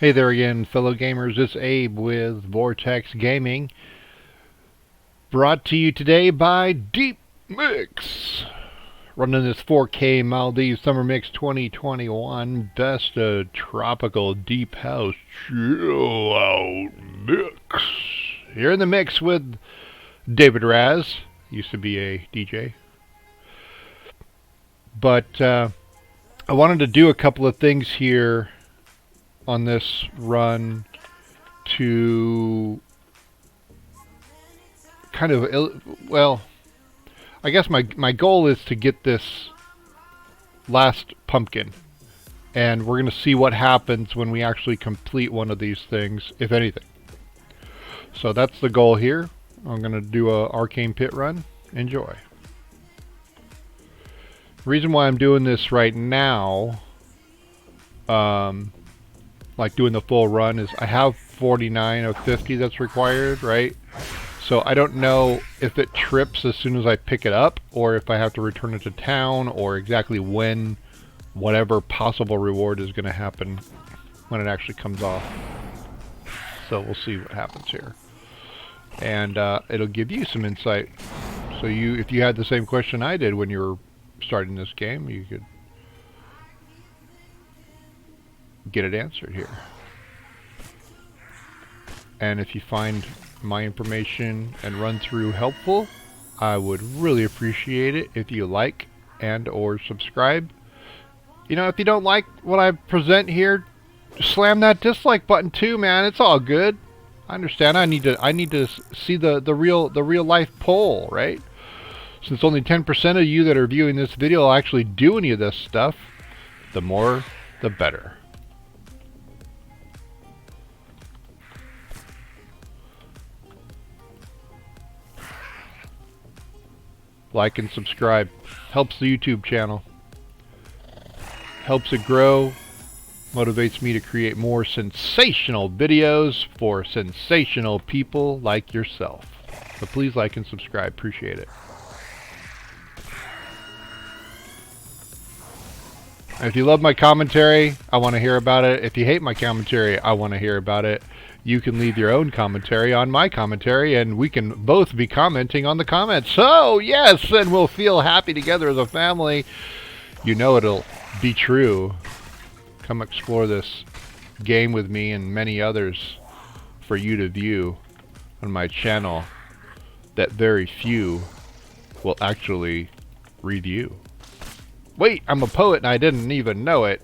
Hey there again, fellow gamers. It's Abe with Vortex Gaming. Brought to you today by Deep Mix. Running this 4K Maldives Summer Mix 2021 Best Tropical Deep House Chill Out Mix. You're in the mix with David Raz. Used to be a DJ. But I wanted to do a couple of things here on this run to kind of, well, I guess my goal is to get this last pumpkin, and we're going to see what happens when we actually complete one of these things, if anything. So that's the goal here. I'm going to do a arcane pit run. Enjoy. The reason why I'm doing this right now, like doing the full run, is I have 49 of 50 that's required, right? So I don't know if it trips as soon as I pick it up, or if I have to return it to town, or exactly when whatever possible reward is going to happen when it actually comes off. So we'll see what happens here. And it'll give you some insight. So if you had the same question I did when you were starting this game, you could get it answered here. And if you find my information and run through helpful, I would really appreciate it if you like and or subscribe. You know, if you don't like what I present here, slam that dislike button too, man. It's all good. I understand. I need to see the real life poll, right? Since only 10% of you that are viewing this video will actually do any of this stuff, the more the better. Like and subscribe. Helps the YouTube channel. Helps it grow. Motivates me to create more sensational videos for sensational people like yourself. So please like and subscribe. Appreciate it. If you love my commentary, I want to hear about it. If you hate my commentary, I want to hear about it. You can leave your own commentary on my commentary, and we can both be commenting on the comments. So, yes, and we'll feel happy together as a family. You know it'll be true. Come explore this game with me and many others for you to view on my channel that very few will actually review. Wait, I'm a poet and I didn't even know it.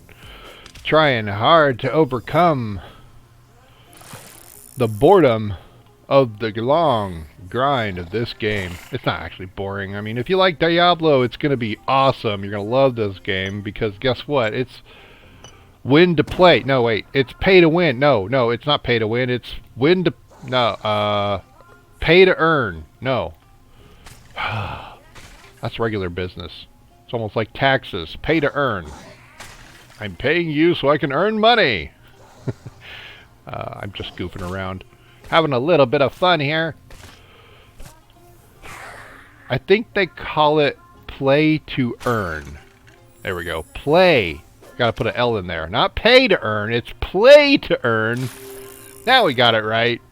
Trying hard to overcome the boredom of the long grind of this game. It's not actually boring. I mean, if you like Diablo, it's going to be awesome. You're going to love this game because guess what? It's win to play. No, wait. It's pay to win. No, it's not pay to win. It's win to... No, pay to earn. No. That's regular business. It's almost like taxes. Pay to earn. I'm paying you so I can earn money. I'm just goofing around. Having a little bit of fun here. I think they call it play to earn. There we go. Play. Gotta put an L in there. Not pay to earn. It's play to earn. Now we got it right.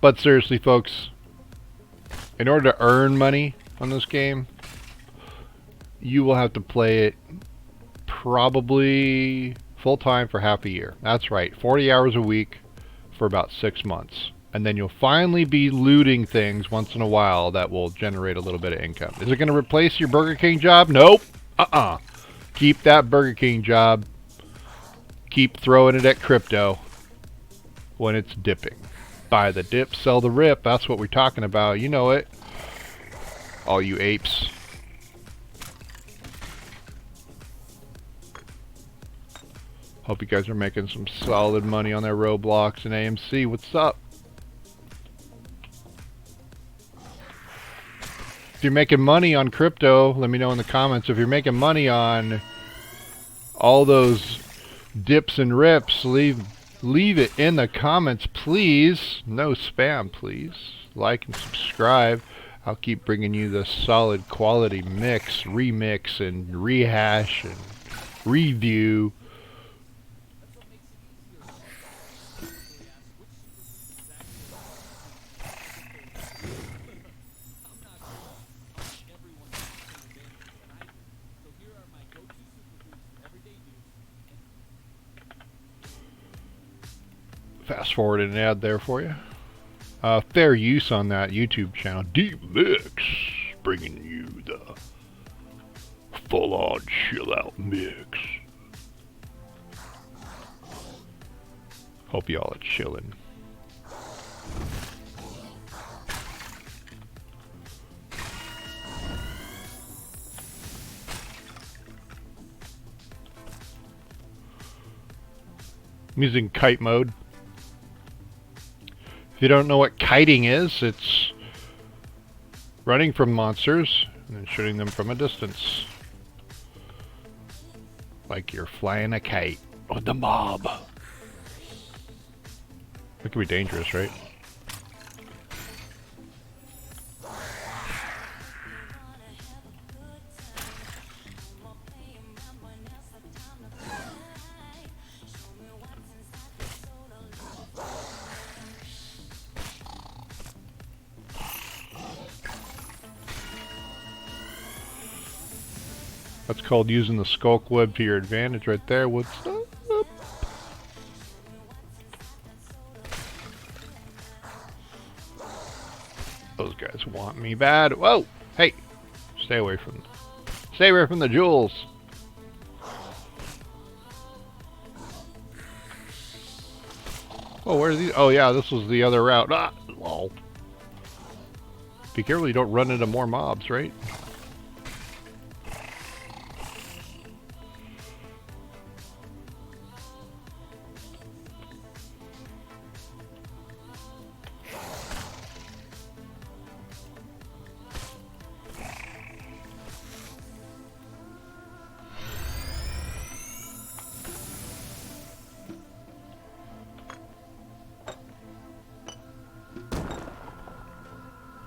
But seriously, folks, in order to earn money on this game, you will have to play it probably full-time for half a year. That's right, 40 hours a week for about 6 months. And then you'll finally be looting things once in a while that will generate a little bit of income. Is it going to replace your Burger King job? Nope. Keep that Burger King job. Keep throwing it at crypto when it's dipping. Buy the dip, sell the rip. That's what we're talking about. You know it. All you apes. Hope you guys are making some solid money on their Roblox and AMC. What's up? If you're making money on crypto, let me know in the comments. If you're making money on all those dips and rips, leave it in the comments, please. No spam, please. Like and subscribe. I'll keep bringing you the solid quality mix, remix, and rehash, and review. Fast forward an ad there for you. Fair use on that YouTube channel. Deep Mix, bringing you the full-on chill-out mix. Hope y'all are chilling. I'm using kite mode. If you don't know what kiting is, it's running from monsters and then shooting them from a distance. Like you're flying a kite with the mob. That could be dangerous, right? That's called using the skulk web to your advantage right there. What's up? Those guys want me bad. Whoa! Hey! Stay away from the jewels. Oh, where are these? Oh yeah, this was the other route. Ah! Lol. Be careful you don't run into more mobs, right?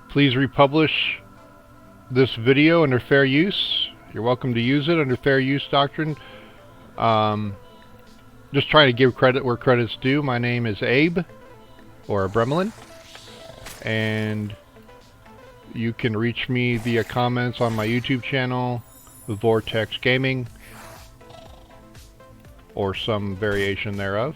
Please republish this video under fair use. You're welcome to use it under fair use doctrine. Just trying to give credit where credit's due. My name is Abe, or Bremelin, and you can reach me via comments on my YouTube channel, Vortex Gaming, or some variation thereof.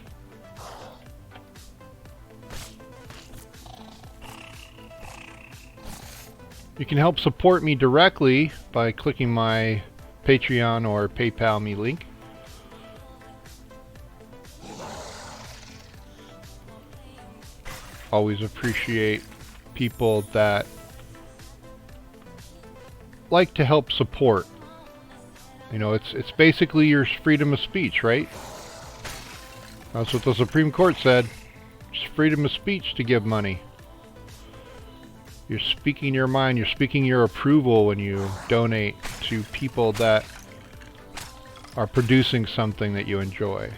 You can help support me directly by clicking my Patreon or PayPal me link. Always appreciate people that like to help support. You know, it's basically your freedom of speech, right? That's what the Supreme Court said. It's freedom of speech to give money. You're speaking your mind, you're speaking your approval when you donate to people that are producing something that you enjoy.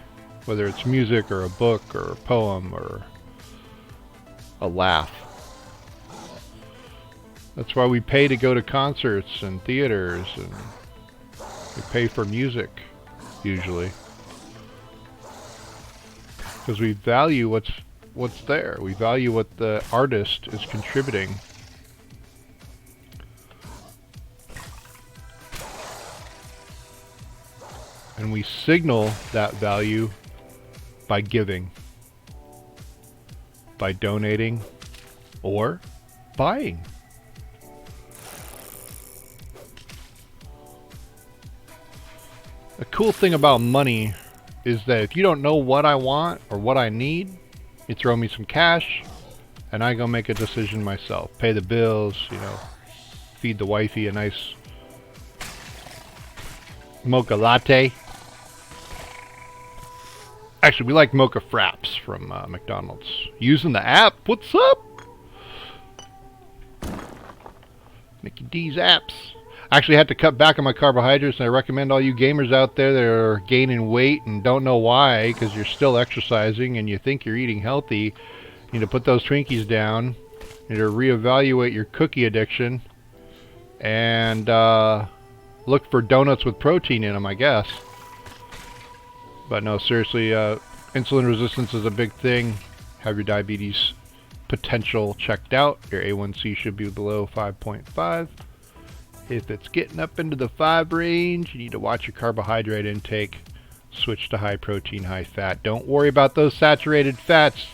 Whether it's music or a book or a poem or a laugh. That's why we pay to go to concerts and theaters, and we pay for music, usually. Because we value what's there. We value what the artist is contributing. And we signal that value by giving, by donating, or buying. The cool thing about money is that if you don't know what I want or what I need, you throw me some cash and I go make a decision myself. Pay the bills, you know, feed the wifey a nice mocha latte. Actually, we like mocha fraps from McDonald's. Using the app. What's up? Mickey D's apps. I actually had to cut back on my carbohydrates, and I recommend all you gamers out there that are gaining weight and don't know why, because you're still exercising and you think you're eating healthy, you need to put those Twinkies down You need to reevaluate your cookie addiction and look for donuts with protein in them, I guess. But no, seriously, insulin resistance is a big thing. Have your diabetes potential checked out. Your A1C should be below 5.5. If it's getting up into the 5 range, you need to watch your carbohydrate intake. Switch to high protein, high fat. Don't worry about those saturated fats.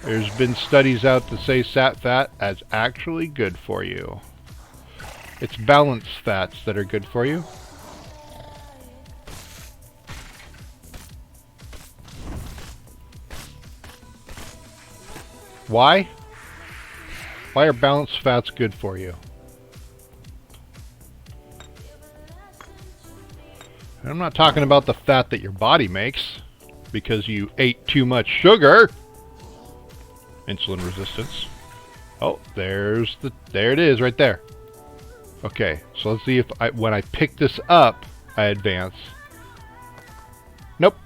There's been studies out that say sat fat is actually good for you. It's balanced fats that are good for you. Why? Why are balanced fats good for you? I'm not talking about the fat that your body makes because you ate too much sugar. Insulin resistance. Oh, there it is right there. Okay, so let's see if when I pick this up, I advance. Nope.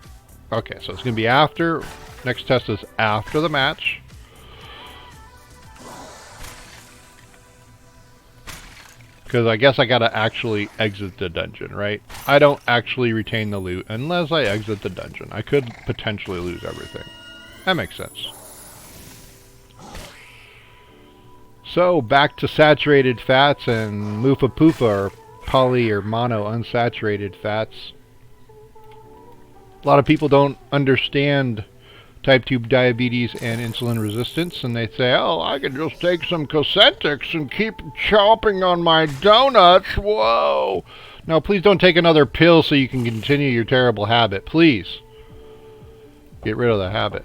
Okay, so it's going to be after. Next test is after the match. Because I guess I gotta actually exit the dungeon, right? I don't actually retain the loot unless I exit the dungeon. I could potentially lose everything. That makes sense. So, back to saturated fats and Mufa Poofa, or poly or mono unsaturated fats. A lot of people don't understand type 2 diabetes and insulin resistance, and they say, oh, I can just take some Cosentix and keep chomping on my donuts. Whoa! Now, please don't take another pill so you can continue your terrible habit. Please. Get rid of the habit.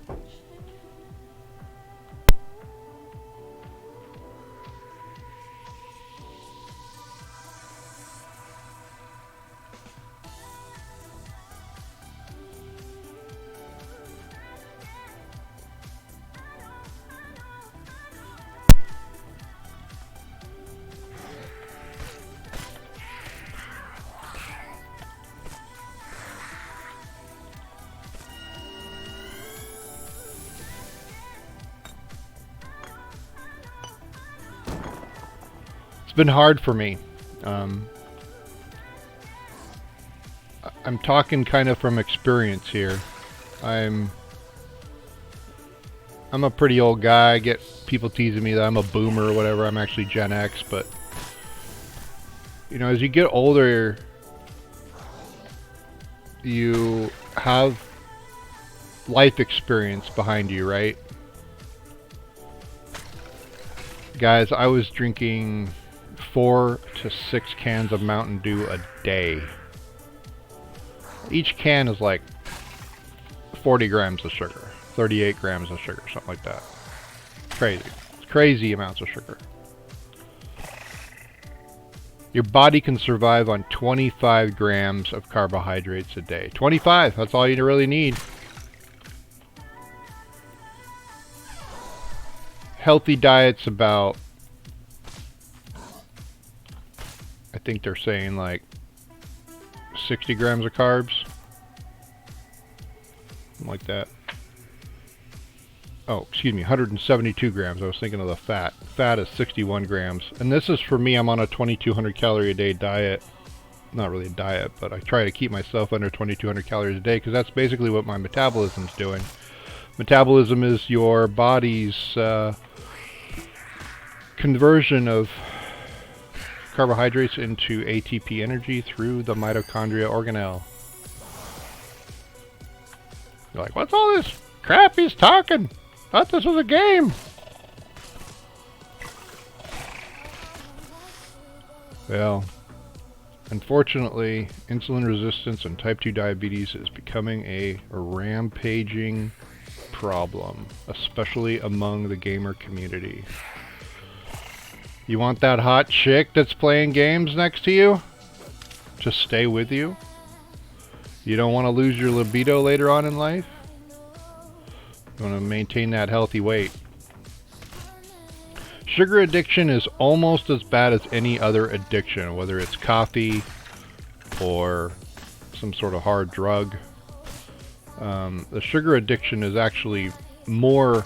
It's been hard for me. I'm talking kind of from experience here. I'm a pretty old guy. I get people teasing me that I'm a boomer or whatever. I'm actually Gen X, but you know, as you get older, you have life experience behind you, right? Guys, I was drinking 4 to 6 cans of Mountain Dew a day. Each can is like 40 grams of sugar, 38 grams of sugar, something like that. Crazy. It's crazy amounts of sugar. Your body can survive on 25 grams of carbohydrates a day. 25, that's all you really need. Healthy diet's about, I think they're saying like 60 grams of carbs. Something like that. Oh, excuse me, 172 grams. I was thinking of the fat. Fat is 61 grams. And this is for me, I'm on a 2,200 calorie a day diet. Not really a diet, but I try to keep myself under 2,200 calories a day because that's basically what my metabolism's doing. Metabolism is your body's conversion of carbohydrates into ATP energy through the mitochondria organelle. You're like, what's all this crap he's talking? Thought this was a game. Well, unfortunately, insulin resistance and type 2 diabetes is becoming a rampaging problem, especially among the gamer community. You want that hot chick that's playing games next to you to stay with you? You don't want to lose your libido later on in life? You want to maintain that healthy weight. Sugar addiction is almost as bad as any other addiction, whether it's coffee or some sort of hard drug. The sugar addiction is actually more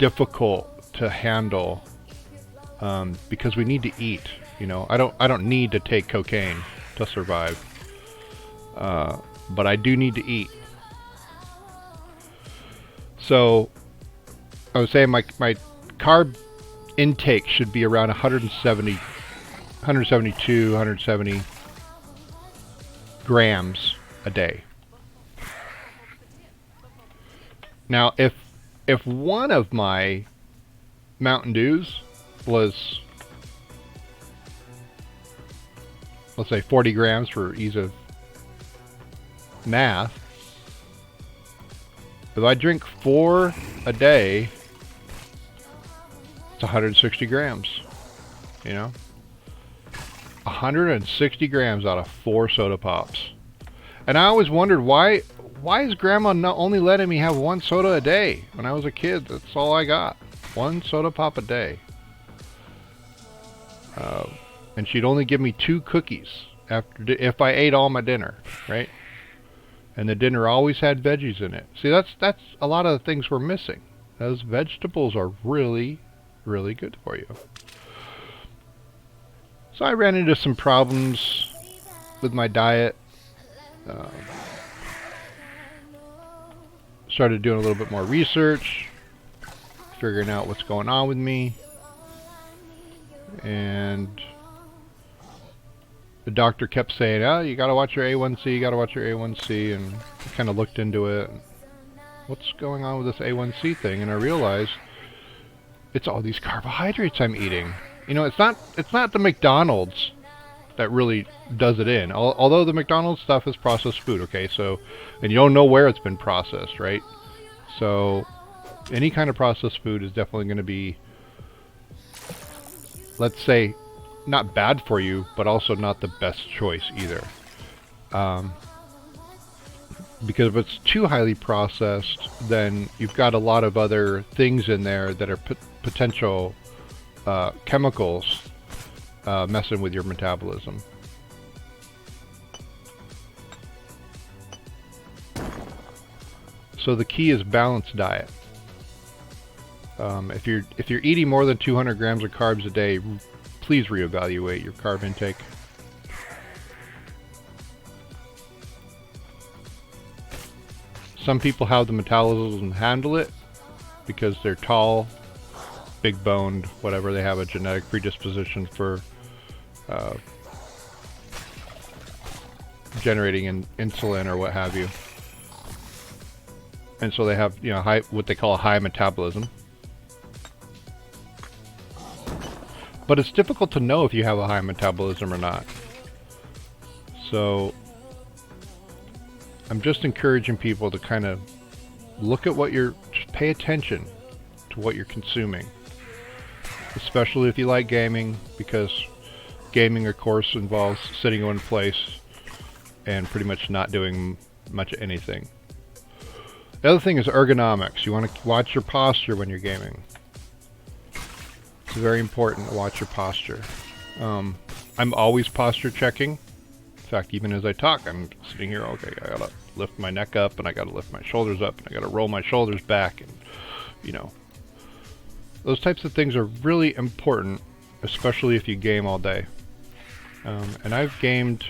difficult to handle because we need to eat. You know, I don't need to take cocaine to survive, but I do need to eat. So I was saying my carb intake should be around 172, 170 grams a day. Now, if one of my Mountain Dews was, let's say 40 grams for ease of math, if I drink 4 a day, it's 160 grams, you know? 160 grams out of 4 soda pops. And I always wondered why is Grandma not only letting me have 1 soda a day? When I was a kid, that's all I got. 1 soda pop a day. And she'd only give me 2 cookies if I ate all my dinner, right? And the dinner always had veggies in it. See, that's a lot of the things we're missing. Those vegetables are really, really good for you. So I ran into some problems with my diet. Started doing a little bit more research, figuring out what's going on with me. And the doctor kept saying, oh, you gotta watch your A1C, you gotta watch your A1C, and I kind of looked into it. What's going on with this A1C thing? And I realized it's all these carbohydrates I'm eating. You know, it's not the McDonald's that really does it in. Although the McDonald's stuff is processed food, okay? So, and you don't know where it's been processed, right? So, any kind of processed food is definitely going to be, let's say, not bad for you, but also not the best choice either. Because if it's too highly processed, then you've got a lot of other things in there that are potential chemicals messing with your metabolism. So the key is balanced diet. If you're eating more than 200 grams of carbs a day, please reevaluate your carb intake. Some people have the metabolism handle it because they're tall, big boned, whatever. They have a genetic predisposition for generating insulin or what have you, and so they have, you know, what they call a high metabolism. But it's difficult to know if you have a high metabolism or not. So I'm just encouraging people to kind of look at just pay attention to what you're consuming. Especially if you like gaming, because gaming, of course, involves sitting in one place and pretty much not doing much of anything. The other thing is ergonomics. You want to watch your posture when you're gaming. It's very important to watch your posture. I'm always posture checking. In fact, even as I talk, I'm sitting here, okay, I gotta lift my neck up, and I gotta lift my shoulders up, and I gotta roll my shoulders back, and, you know, those types of things are really important, especially if you game all day. And I've gamed,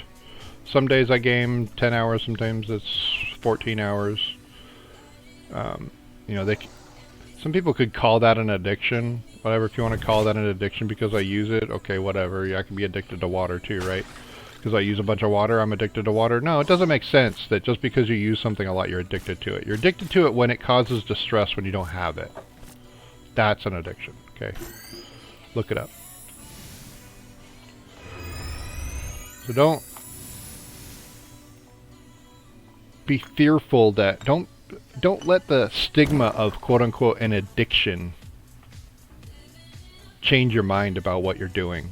some days I game 10 hours, sometimes it's 14 hours. You know, some people could call that an addiction, whatever. If you want to call that an addiction because I use it, okay, whatever. Yeah, I can be addicted to water too, right? Because I use a bunch of water, I'm addicted to water. No, it doesn't make sense that just because you use something a lot, you're addicted to it. You're addicted to it when it causes distress when you don't have it. That's an addiction, okay? Look it up. So don't be fearful that, don't let the stigma of quote-unquote an addiction change your mind about what you're doing.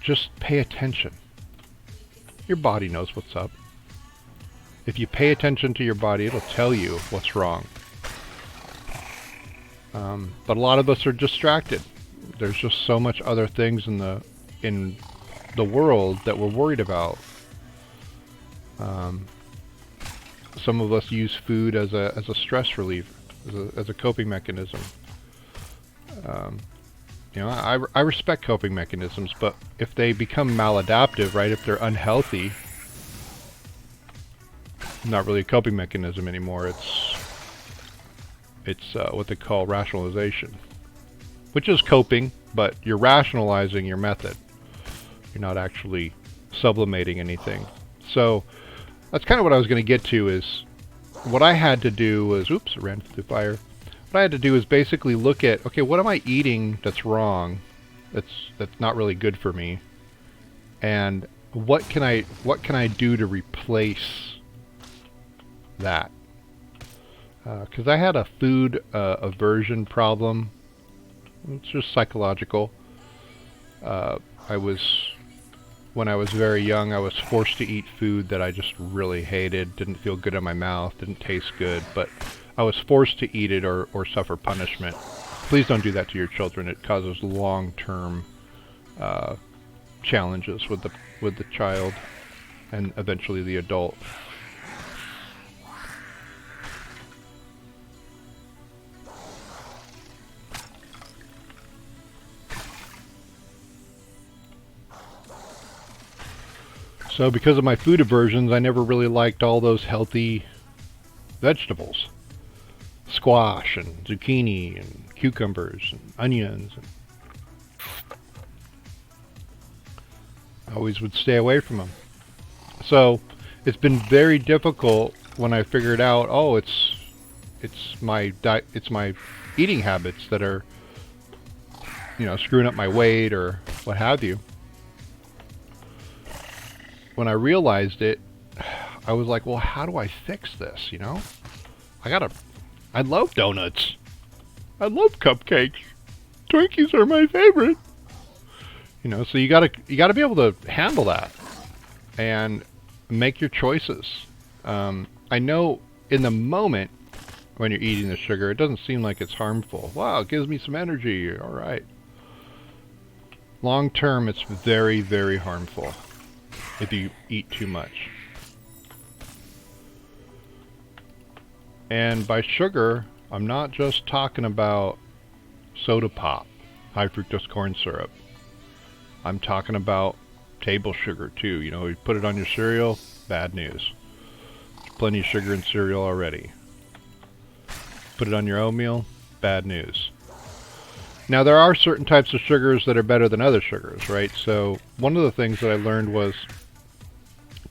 Just pay attention. Your body knows what's up. If you pay attention to your body, it'll tell you what's wrong. But a lot of us are distracted. There's just so much other things in the world that we're worried about. Some of us use food as a stress reliever. as a coping mechanism. You know, I respect coping mechanisms, but if they become maladaptive, right, if they're unhealthy, not really a coping mechanism anymore. It's what they call rationalization, which is coping, but you're rationalizing your method. You're not actually sublimating anything. So that's kind of what I was going to get to. Is what I had to do was, oops, I ran through the fire. What I had to do is basically look at, okay, what am I eating that's wrong, that's not really good for me, and what can I do to replace that? Because I had a food aversion problem. It's just psychological. When I was very young, I was forced to eat food that I just really hated, didn't feel good in my mouth, didn't taste good, but I was forced to eat it or suffer punishment. Please don't do that to your children. It causes long-term challenges with the child and eventually the adult. So because of my food aversions, I never really liked all those healthy vegetables. Squash and zucchini and cucumbers and onions. And I always would stay away from them. So it's been very difficult when I figured out, oh, it's my eating habits that are, you know, screwing up my weight or what have you. When I realized it, I was like, well, how do I fix this, you know? I love donuts. I love cupcakes. Twinkies are my favorite. You know, so you gotta be able to handle that and make your choices. I know in the moment when you're eating the sugar, it doesn't seem like it's harmful. Wow, it gives me some energy. All right. Long term, it's very, very harmful if you eat too much. And by sugar, I'm not just talking about soda pop, high fructose corn syrup. I'm talking about table sugar too. You know, you put it on your cereal, bad news. There's plenty of sugar in cereal already. Put it on your oatmeal, bad news. Now there are certain types of sugars that are better than other sugars, right? So one of the things that I learned was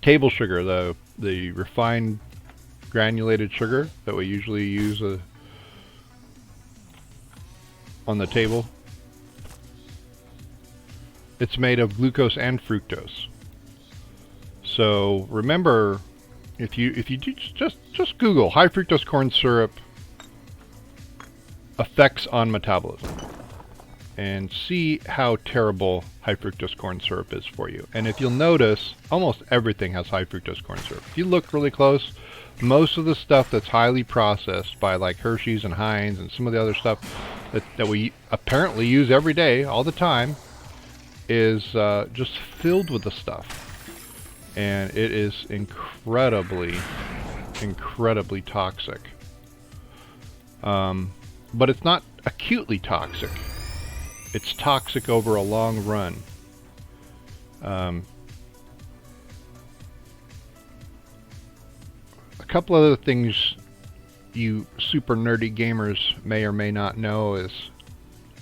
table sugar, the refined granulated sugar that we usually use on the table. It's made of glucose and fructose. So remember, if you just Google high fructose corn syrup effects on metabolism and see how terrible high fructose corn syrup is for you. And if you'll notice, almost everything has high fructose corn syrup. If you look really close, most of the stuff that's highly processed by like Hershey's and Heinz and some of the other stuff that we apparently use every day, all the time, is just filled with the stuff. And it is incredibly, incredibly toxic. But it's not acutely toxic. It's toxic over a long run. A couple other things you super nerdy gamers may or may not know is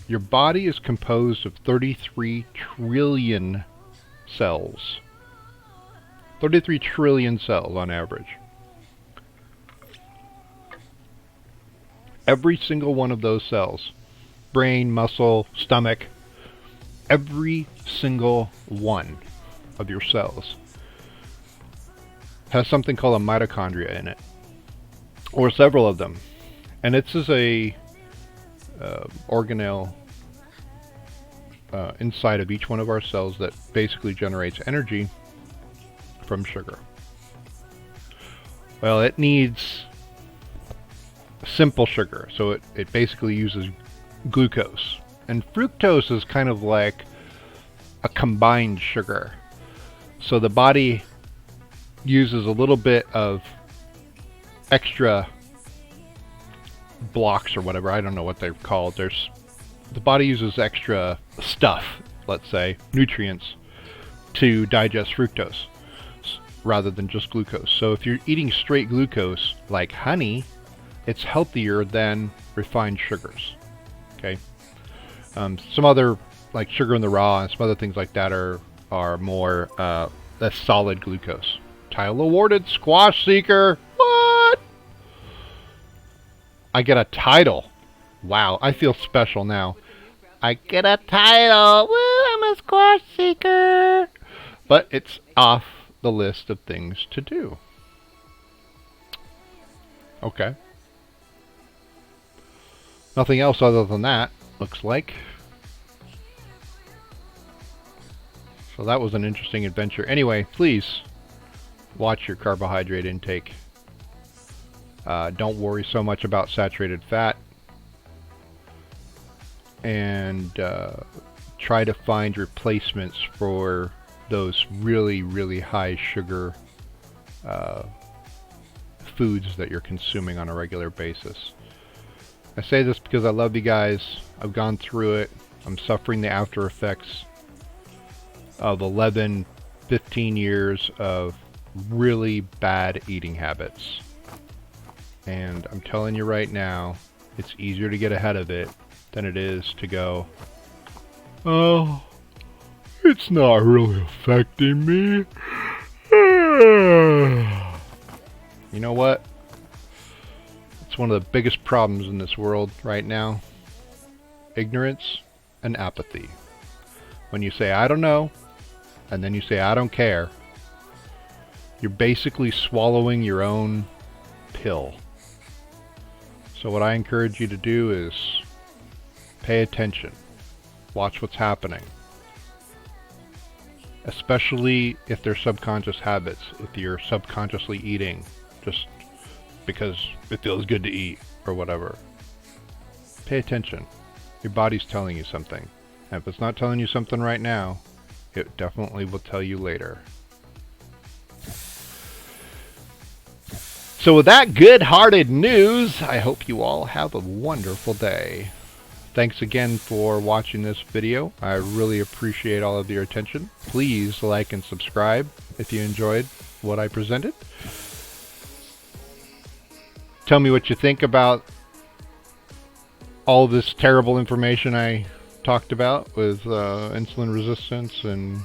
your body is composed of 33 trillion cells. 33 trillion cells on average. Every single one of those cells, brain, muscle, stomach, every single one of your cells has something called a mitochondria in it, or several of them. And it's just a organelle inside of each one of our cells that basically generates energy from sugar. Well, it needs simple sugar, so it basically uses glucose. And fructose is kind of like a combined sugar. So the body uses a little bit of extra blocks or whatever. I don't know what they're called. The body uses extra stuff, let's say, nutrients, to digest fructose rather than just glucose. So if you're eating straight glucose, like honey, it's healthier than refined sugars. Okay. Some other, like sugar in the raw and some other things like that, are more that's solid glucose. Title awarded, Squash Seeker. What? I get a title. Wow, I feel special now. I get a title. Woo, I'm a Squash Seeker. But it's off the list of things to do. Okay. Nothing else other than that, looks like. So that was an interesting adventure. Anyway, please watch your carbohydrate intake. Don't worry so much about saturated fat. And try to find replacements for those really, really high sugar foods that you're consuming on a regular basis. I say this because I love you guys. I've gone through it. I'm suffering the after effects of 11, 15 years of really bad eating habits. And I'm telling you right now, it's easier to get ahead of it than it is to go, oh, it's not really affecting me. You know what? It's one of the biggest problems in this world right now. Ignorance and apathy. When you say, I don't know, and then you say, I don't care, you're basically swallowing your own pill. So what I encourage you to do is pay attention. Watch what's happening. Especially if they're subconscious habits. If you're subconsciously eating just because it feels good to eat or whatever. Pay attention. Your body's telling you something. And if it's not telling you something right now, it definitely will tell you later. So with that good-hearted news, I hope you all have a wonderful day. Thanks again for watching this video. I really appreciate all of your attention. Please like and subscribe if you enjoyed what I presented. Tell me what you think about all this terrible information I talked about with insulin resistance, and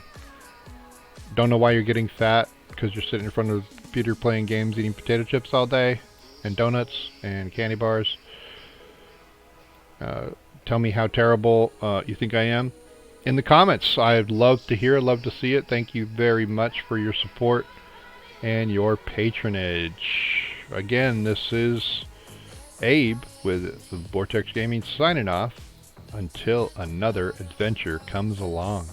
don't know why you're getting fat because you're sitting in front of the computer playing games, eating potato chips all day, and donuts and candy bars. Tell me how terrible you think I am in the comments. I'd love to hear, love to see it. Thank you very much for your support and your patronage. Again, this is Abe with Vortex Gaming signing off until another adventure comes along.